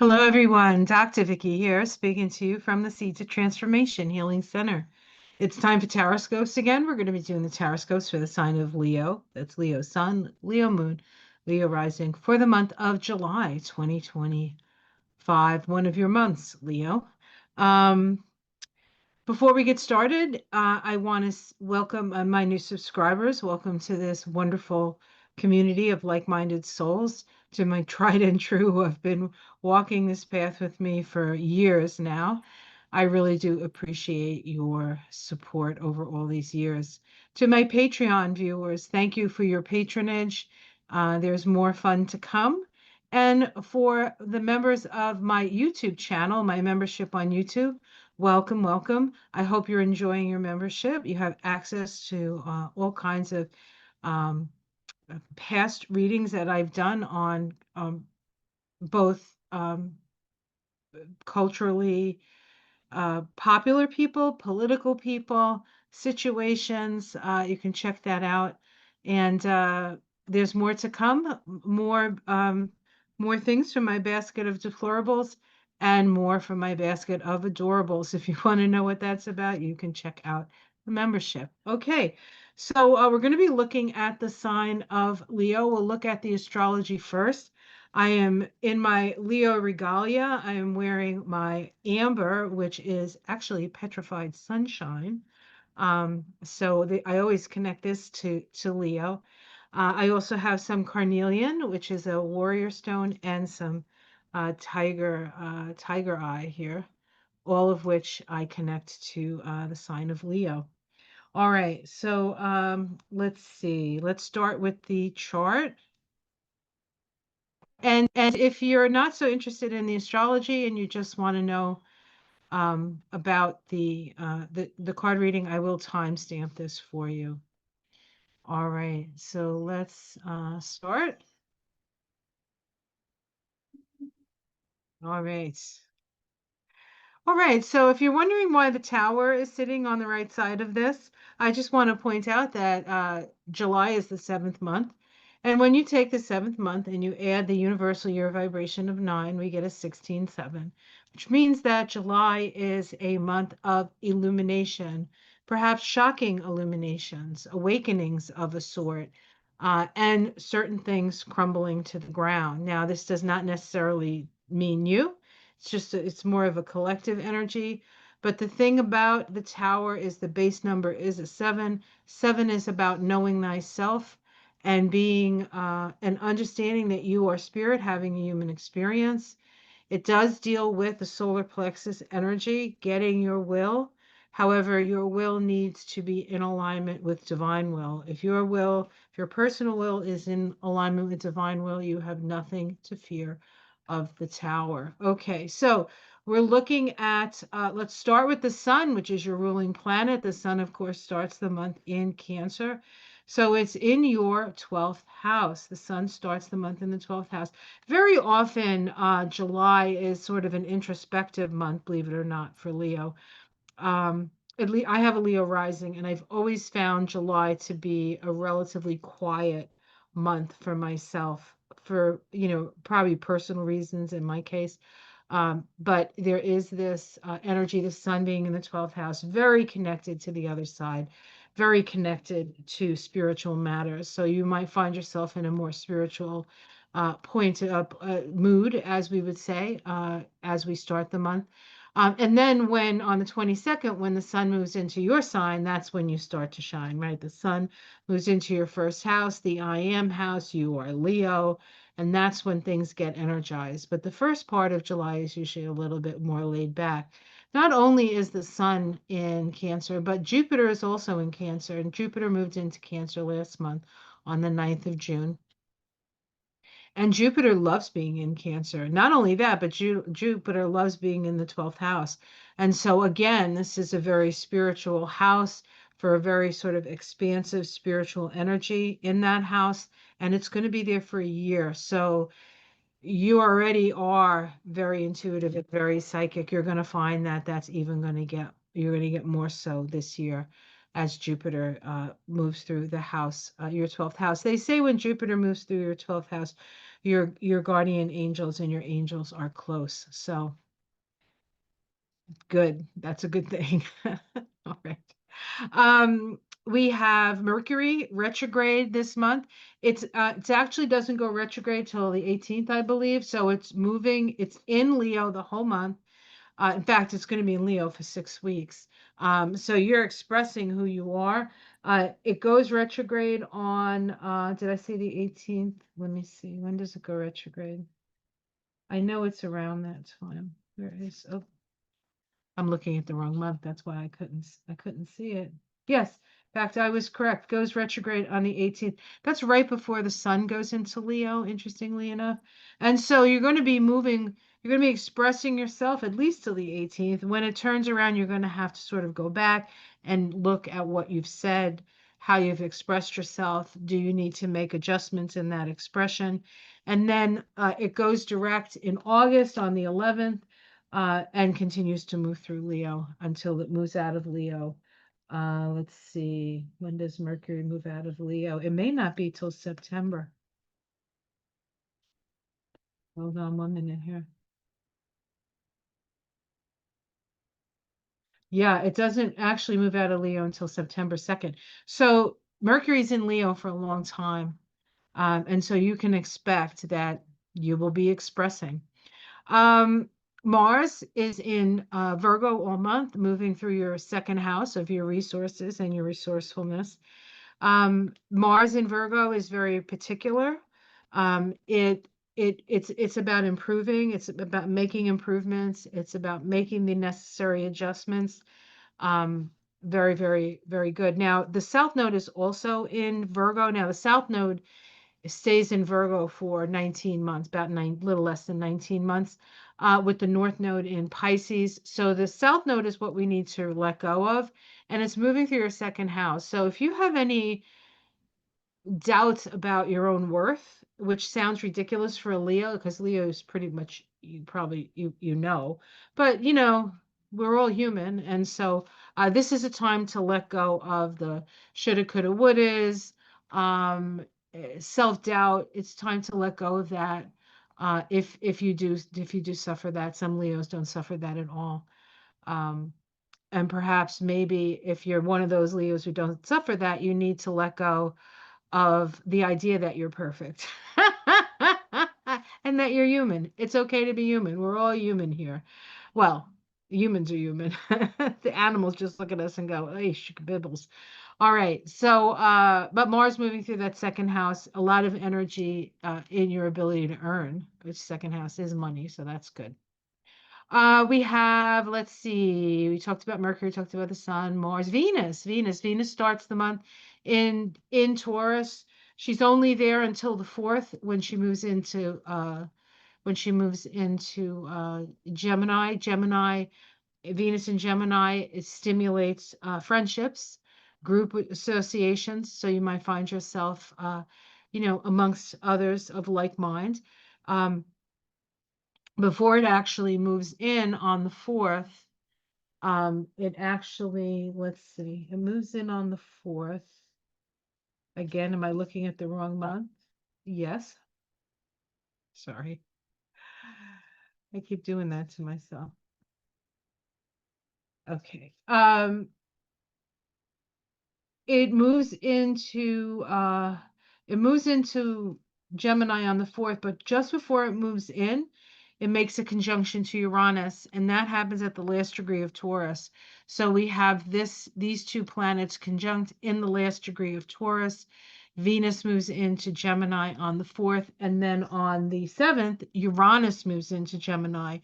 Hello, everyone. Dr. Vicky here, speaking to you from the Seeds of Transformation Healing Center. It's time for Taroscopes again. We're going to be doing the Taroscopes for the sign of Leo. That's Leo Sun, Leo Moon, Leo Rising for the month of July 2025, one of your months, Leo. Um, Before we get started, I want to welcome my new subscribers. Welcome to this wonderful community of like-minded souls, to my tried and true who have been walking this path with me for years now. I really do appreciate your support over all these years. To my Patreon viewers, thank you for your patronage. There's more fun to come. And for the members of my YouTube channel, my membership on YouTube, welcome, welcome. I hope you're enjoying your membership. You have access to all kinds of um, past readings that I've done on both culturally popular people, political people, situations. You can check that out. And there's more to come, more things from my basket of deplorables and more from my basket of adorables. If you want to know what that's about, you can check out the membership. Okay, so we're going to be looking at the sign of Leo. We'll look at the astrology first. I am in my Leo regalia. I am wearing my amber, which is actually petrified sunshine. I always connect this to Leo. I also have some carnelian, which is a warrior stone, and some tiger eye here, all of which I connect to the sign of Leo. All right, so let's see. Let's start with the chart. And if you're not so interested in the astrology and you just want to know about the card reading, I will timestamp this for you. All right, so let's start. All right. All right, so if you're wondering why the tower is sitting on the right side of this, I just want to point out that July is the seventh month. And when you take the seventh month and you add the universal year vibration of 9, we get a 16-7, which means that July is a month of illumination, perhaps shocking illuminations, awakenings of a sort, and certain things crumbling to the ground. Now, this does not necessarily mean you. It's more of a collective energy. But the thing about the tower is the base number is a 7. 7 is about knowing thyself and being and understanding that you are spirit having a human experience. It does deal with the solar plexus energy, getting your will. However, your will needs to be in alignment with divine will. If your personal will is in alignment with divine will, you have nothing to fear of the tower. Okay, so we're looking at, let's start with the sun, which is your ruling planet. The sun, of course, starts the month in Cancer. So it's in your 12th house. The sun starts the month in the 12th house. Very often, July is sort of an introspective month, believe it or not, for Leo. At least I have a Leo rising, and I've always found July to be a relatively quiet month for myself, for, probably personal reasons in my case. But there is this energy, the sun being in the 12th house, very connected to the other side, very connected to spiritual matters. So you might find yourself in a more spiritual point of mood, as we would say, as we start the month. And then when on the 22nd, when the sun moves into your sign, that's when you start to shine, right? The sun moves into your first house, the I am house, you are Leo, and that's when things get energized. But the first part of July is usually a little bit more laid back. Not only is the sun in Cancer, but Jupiter is also in Cancer, and Jupiter moved into Cancer last month on the 9th of June. And Jupiter loves being in Cancer. Not only that, but Jupiter loves being in the 12th house. And so, again, this is a very spiritual house for a very sort of expansive spiritual energy in that house. And it's going to be there for a year. So, you already are very intuitive and very psychic. You're going to find that you're going to get more so this year as Jupiter moves through the house, your 12th house. They say when Jupiter moves through your 12th house, your guardian angels and your angels are close. So good. That's a good thing. All right. We have Mercury retrograde this month. It's actually doesn't go retrograde till the 18th, I believe. So it's moving, it's in Leo the whole month. In fact, it's going to be in Leo for 6 weeks. So you're expressing who you are. It goes retrograde on, did I say the 18th? Let me see. When does it go retrograde? I know it's around that time. Where is, oh, I'm looking at the wrong month. That's why I couldn't see it. Yes, in fact, I was correct. Goes retrograde on the 18th. That's right before the sun goes into Leo, interestingly enough. And so you're going to be moving, you're going to be expressing yourself at least till the 18th. When it turns around, you're going to have to sort of go back and look at what you've said, how you've expressed yourself. Do you need to make adjustments in that expression? And then it goes direct in August on the 11th and continues to move through Leo until it moves out of Leo. Let's see, when does Mercury move out of Leo? It may not be till September. Hold on 1 minute here. Yeah, it doesn't actually move out of Leo until September 2nd. So Mercury's in Leo for a long time. And so you can expect that you will be expressing. Um, Mars is in Virgo all month, moving through your second house of your resources and your resourcefulness. Mars in Virgo is very particular. It's about improving. It's about making improvements. It's about making the necessary adjustments. Very, very, very good. Now, the South Node is also in Virgo. Now, the South Node stays in Virgo for 19 months, about little less than 19 months, with the North Node in Pisces. So the South Node is what we need to let go of, and it's moving through your second house. So if you have any doubts about your own worth, which sounds ridiculous for a Leo, because Leo is pretty much you know, but we're all human, and so this is a time to let go of the shoulda, coulda, wouldas, self-doubt. It's time to let go of that. If you do suffer that, some Leos don't suffer that at all. And perhaps maybe if you're one of those Leos who don't suffer that, you need to let go of the idea that you're perfect and that you're human. It's okay to be human. We're all human here. Well, humans are human. The animals just look at us and go, hey, bibbles. All right. So, but Mars moving through that second house, a lot of energy in your ability to earn, which second house is money. So that's good. We have, let's see, we talked about Mercury, talked about the Sun, Mars, Venus starts the month in Taurus. She's only there until the 4th when she moves into Gemini. Venus in Gemini, it stimulates friendships, group associations. So you might find yourself amongst others of like mind. Before it actually moves in on the 4th, it actually, let's see, it moves in on the 4th. Again, am I looking at the wrong month? Yes. Sorry. I keep doing that to myself. Okay. It moves into Gemini on the 4th, but just before it moves in, it makes a conjunction to Uranus, and that happens at the last degree of Taurus. So we have these two planets conjunct in the last degree of Taurus. Venus moves into Gemini on the 4th, and then on the 7th, Uranus moves into Gemini.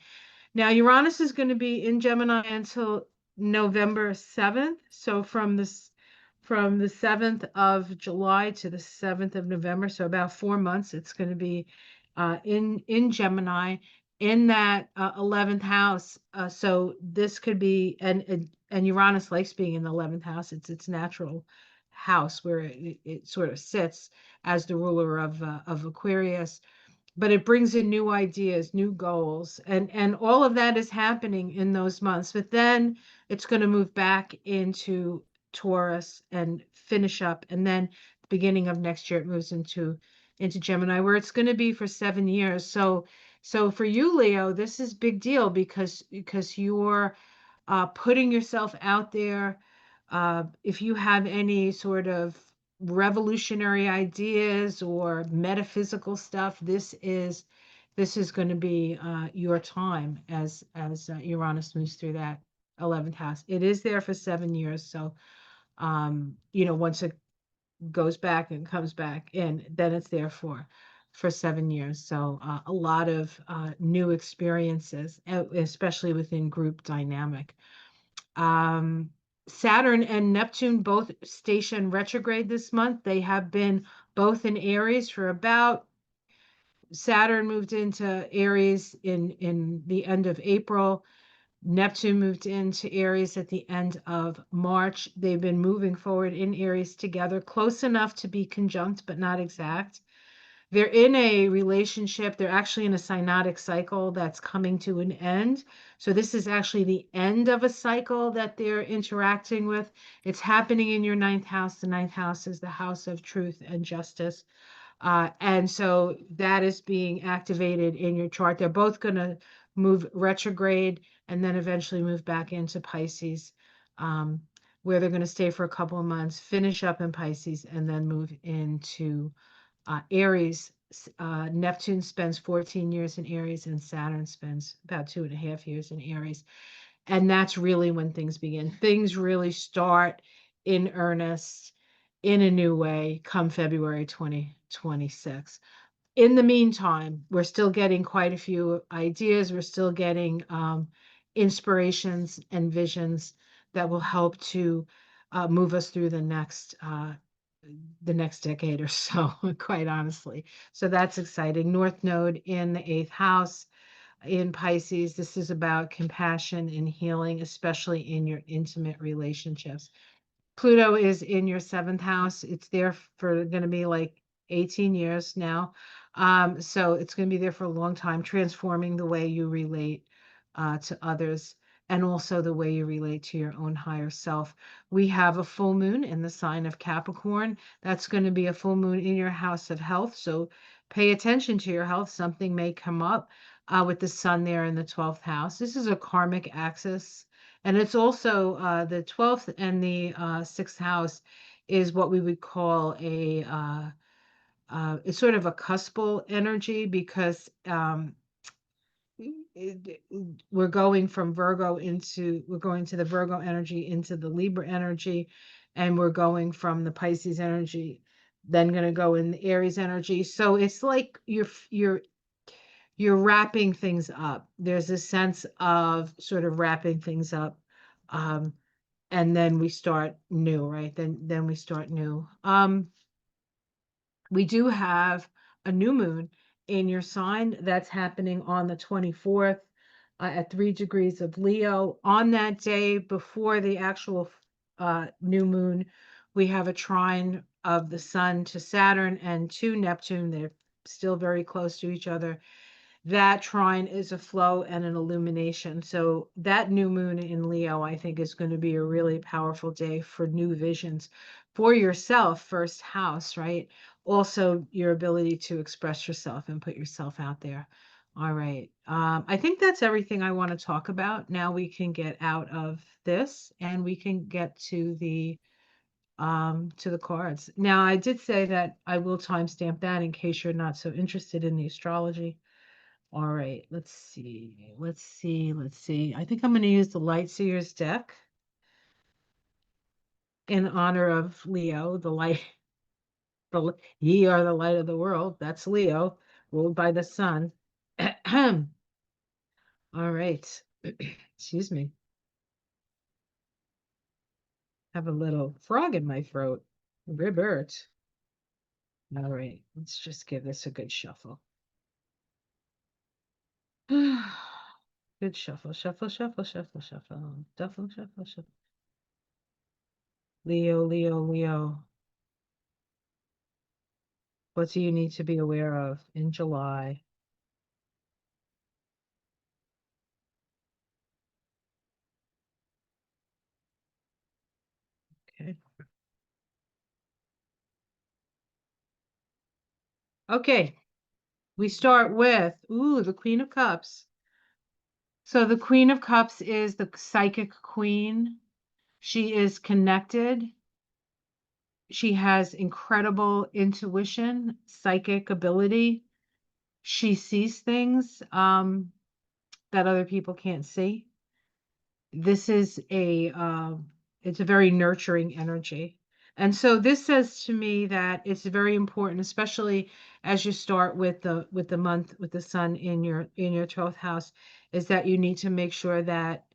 Now, Uranus is going to be in Gemini until November 7th. So from the 7th of July to the 7th of November, so about 4 months, it's going to be in Gemini in that 11th house. So this could be, and Uranus likes being in the 11th house. It's its natural house where it sort of sits as the ruler of Aquarius, but it brings in new ideas, new goals, and all of that is happening in those months. But then it's going to move back into Taurus and finish up, and then the beginning of next year it moves into into Gemini, where it's going to be for 7 years. So for you, Leo, this is big deal because you're putting yourself out there. If you have any sort of revolutionary ideas or metaphysical stuff, this is going to be your time as Uranus moves through that 11th house. It is there for 7 years, so once it goes back and comes back in, then it's there for 7 years. So a lot of new experiences, especially within group dynamic. Um, Saturn and Neptune both station retrograde this month. They have been both in Aries for about Saturn moved into Aries in the end of April. Neptune moved into Aries at the end of March. They've been moving forward in Aries together, close enough to be conjunct, but not exact. They're in a relationship. They're actually in a synodic cycle that's coming to an end. So this is actually the end of a cycle that they're interacting with. It's happening in your ninth house. The ninth house is the house of truth and justice. And so that is being activated in your chart. They're both going to move retrograde and then eventually move back into Pisces, where they're going to stay for a couple of months, finish up in Pisces, and then move into Aries. Neptune spends 14 years in Aries, and Saturn spends about 2.5 years in Aries. And that's really when things begin. Things really start in earnest in a new way come February 2026. In the meantime, we're still getting quite a few ideas. We're still getting inspirations and visions that will help to move us through the next decade or so, quite honestly. So that's exciting. North Node in the eighth house in Pisces. This is about compassion and healing, especially in your intimate relationships. Pluto is in your seventh house. It's there for going to be like 18 years now. So it's going to be there for a long time, transforming the way you relate to others and also the way you relate to your own higher self. We have a full moon in the sign of Capricorn. That's going to be a full moon in your house of health. So pay attention to your health. Something may come up with the sun there in the 12th house. This is a karmic axis. And it's also the 12th and the 6th house is what we would call it's sort of a cuspal energy because we're going from we're going to the Virgo energy into the Libra energy, and we're going from the Pisces energy, then going to go in the Aries energy. So it's like you're wrapping things up. There's a sense of sort of wrapping things up. Um, and then we start new, right? Then we start new. We do have a new moon in your sign that's happening on the 24th at 3 degrees of Leo. On that day before the actual new moon, we have a trine of the sun to Saturn and to Neptune. They're still very close to each other. That trine is a flow and an illumination. So that new moon in Leo, I think, is going to be a really powerful day for new visions for yourself, first house, right? Also, your ability to express yourself and put yourself out there. All right. I think that's everything I want to talk about. Now we can get out of this and we can get to the cards. Now, I did say that I will timestamp that in case you're not so interested in the astrology. All right, let's see. Let's see. Let's see. I think I'm going to use the Light Seers deck in honor of Leo, the light. Ye are the light of the world. That's Leo, ruled by the sun. All right. Excuse me. Have a little frog in my throat. Ribbert. All right, let's just give this a good shuffle. Good shuffle, shuffle, shuffle, shuffle, shuffle, shuffle, shuffle, shuffle. Leo, Leo, Leo. What do you need to be aware of in July? Okay. Okay, we start with, ooh, the Queen of Cups. So the Queen of Cups is the psychic queen. She is connected. She has incredible intuition, psychic ability. She sees things that other people can't see. This is it's a very nurturing energy. And so this says to me that it's very important, especially as you start with the month with the sun in your 12th house, is that you need to make sure that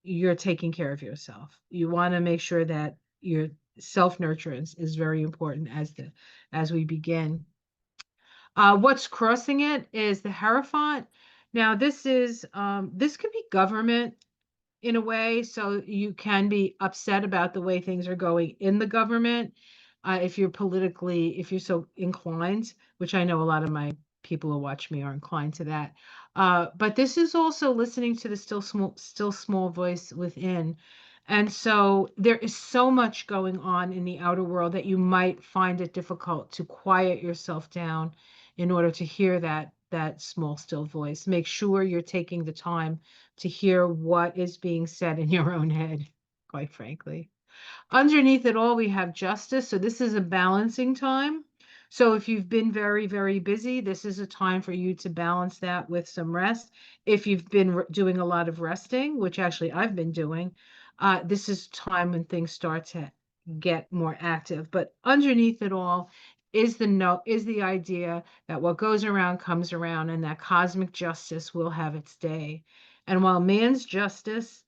you're taking care of yourself. You want to make sure that your self-nurturance is very important as we begin. What's crossing it is the Hierophant. Now, this could be government in a way, so you can be upset about the way things are going in the government, if you're so inclined, which I know a lot of my people who watch me are inclined to that. But this is also listening to the still small voice within. And so there is so much going on in the outer world that you might find it difficult to quiet yourself down in order to hear that small still voice. Make sure you're taking the time to hear what is being said in your own head, quite frankly. Underneath it all, we have justice. So this is a balancing time. So if you've been very, very busy, this is a time for you to balance that with some rest. If you've been doing a lot of resting, which actually I've been doing, this is time when things start to get more active. But underneath it all is the idea that what goes around comes around, and that cosmic justice will have its day. And while man's justice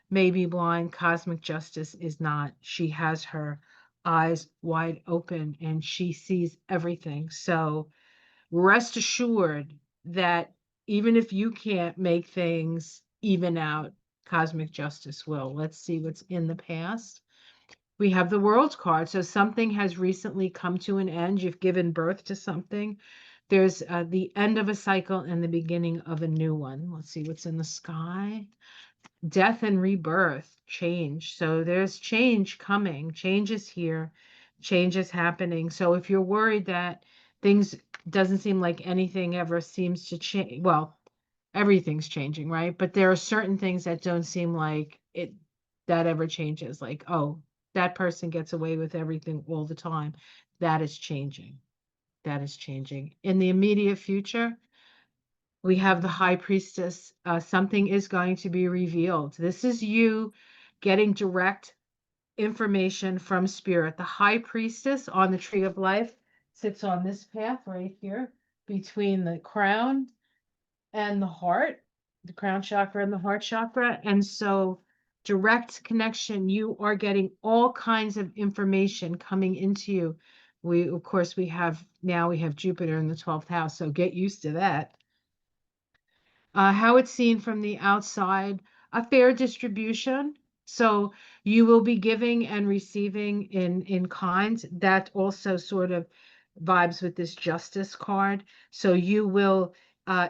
may be blind, cosmic justice is not. She has her eyes wide open and she sees everything. So rest assured that even if you can't make things even out, cosmic justice will. Let's see what's in the past. We have the World card. So something has recently come to an end. You've given birth to something. There's the end of a cycle and the beginning of a new one. Let's see what's in the sky. Death and rebirth, change. So there's change coming. Change is here. Change is happening. So if you're worried that things doesn't seem like anything ever seems to change, well, everything's changing, right? But there are certain things that don't seem like it that ever changes. Like, oh, that person gets away with everything all the time. That is changing. That is changing. In the immediate future, we have the high priestess. Something is going to be revealed. This is you getting direct information from spirit. The high priestess on the tree of life sits on this path right here between the crown and the heart, the crown chakra and the heart chakra. And so direct connection, you are getting all kinds of information coming into you. Of course, we have Jupiter in the 12th house, so get used to that. How it's seen from the outside, a fair distribution. So you will be giving and receiving in kind. That also sort of vibes with this justice card. So you will,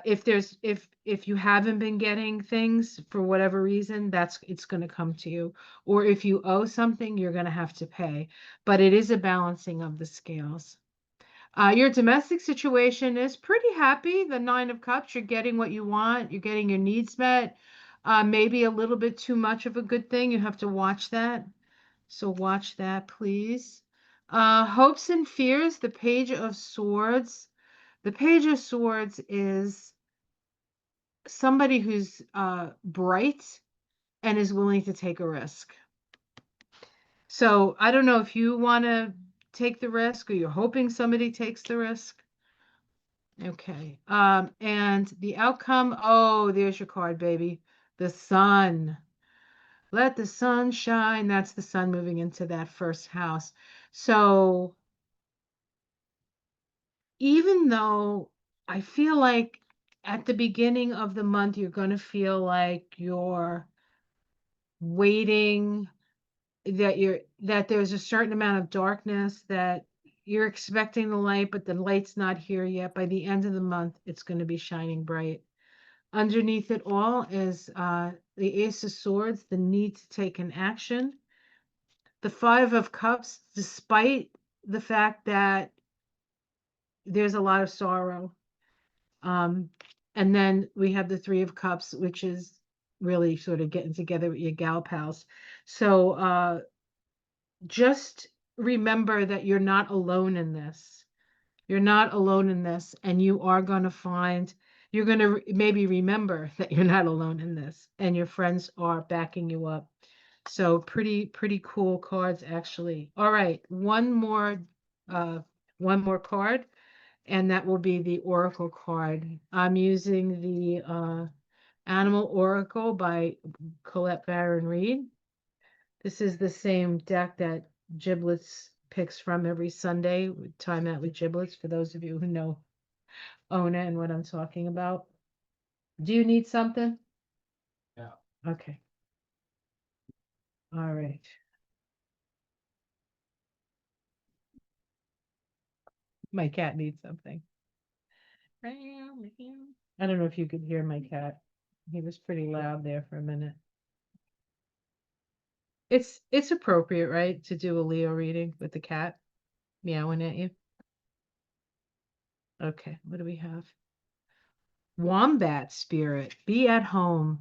if you haven't been getting things for whatever reason, it's going to come to you. Or if you owe something, you're going to have to pay. But it is a balancing of the scales. Your domestic situation is pretty happy. The Nine of Cups, you're getting what you want. You're getting your needs met. Maybe a little bit too much of a good thing. You have to watch that. So watch that, please. Hopes and fears, the Page of Swords. The Page of Swords is somebody who's bright and is willing to take a risk. So I don't know if you want to take the risk or you're hoping somebody takes the risk. Okay. And the outcome, oh, there's your card, baby. The sun. Let the sun shine. That's the sun moving into that first house. So even though I feel like at the beginning of the month, you're going to feel like you're waiting, that there's a certain amount of darkness, that you're expecting the light, but the light's not here yet. By the end of the month, it's going to be shining bright. Underneath it all is the Ace of Swords, the need to take an action. The Five of Cups, despite the fact that there's a lot of sorrow. Um, and then we have the Three of Cups, which is really sort of getting together with your gal pals. So just remember that you're not alone in this. You're not alone in this, and you are going to find, you're going to maybe remember that you're not alone in this, and your friends are backing you up. So pretty cool cards, actually. All right, uh, one more card, and that will be the Oracle card. I'm using the Animal Oracle by Colette Baron Reed. This is the same deck that Giblets picks from every Sunday with Time Out with Giblets, for those of you who know Ona and what I'm talking about. Do you need something? Yeah. Okay. All right. My cat needs something. I don't know if you could hear my cat. He was pretty loud there for a minute. It's appropriate, right, to do a Leo reading with the cat meowing at you. Okay, what do we have? Wombat spirit, be at home.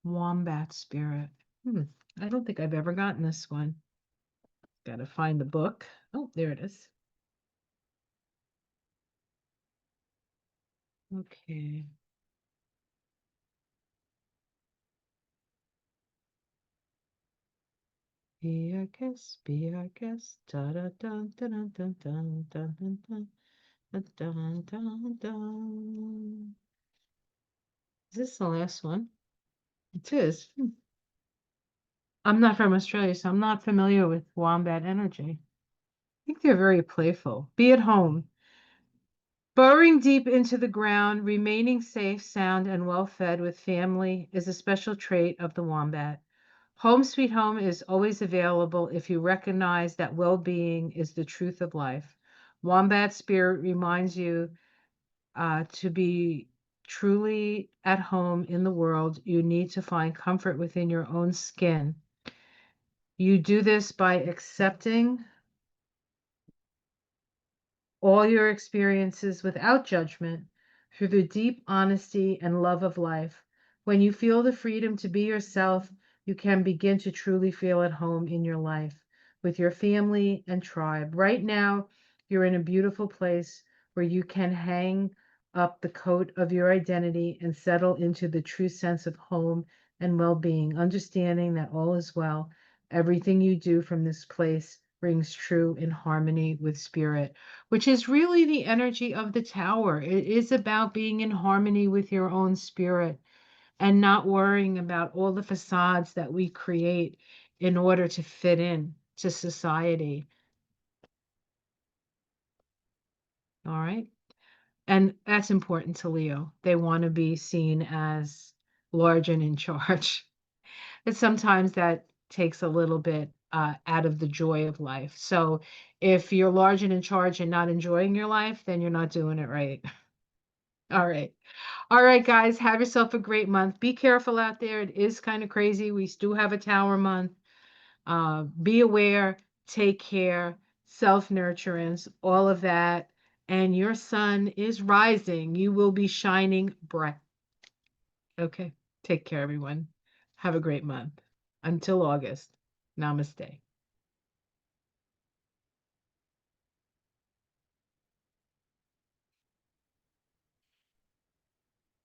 Wombat spirit. I don't think I've ever gotten this one. Gotta find the book. Oh, there it is. Okay. Be our guest, be our guest. Da da dun dun dun dun dun dun dun dun dun dun dun. Is this the last one? It is. I'm not from Australia, so I'm not familiar with wombat energy. I think they're very playful. Be at home. Burrowing deep into the ground, remaining safe, sound, and well fed with family is a special trait of the wombat. Home sweet home is always available if you recognize that well being is the truth of life. Wombat spirit reminds you to be truly at home in the world, you need to find comfort within your own skin. You do this by accepting all your experiences without judgment through the deep honesty and love of life. When you feel the freedom to be yourself, you can begin to truly feel at home in your life with your family and tribe. Right now, you're in a beautiful place where you can hang up the coat of your identity and settle into the true sense of home and well being, understanding that all is well. Everything you do from this place rings true in harmony with spirit, which is really the energy of the tower. It is about being in harmony with your own spirit and not worrying about all the facades that we create in order to fit in to society. All right. And that's important to Leo. They want to be seen as large and in charge. But sometimes that takes a little bit out of the joy of life. So if you're large and in charge and not enjoying your life, then you're not doing it right. All right. All right, guys, have yourself a great month. Be careful out there. It is kind of crazy. We still have a tower month. Be aware, take care, self-nurturance, all of that. And your sun is rising. You will be shining bright. Okay. Take care, everyone. Have a great month. Until August. Namaste.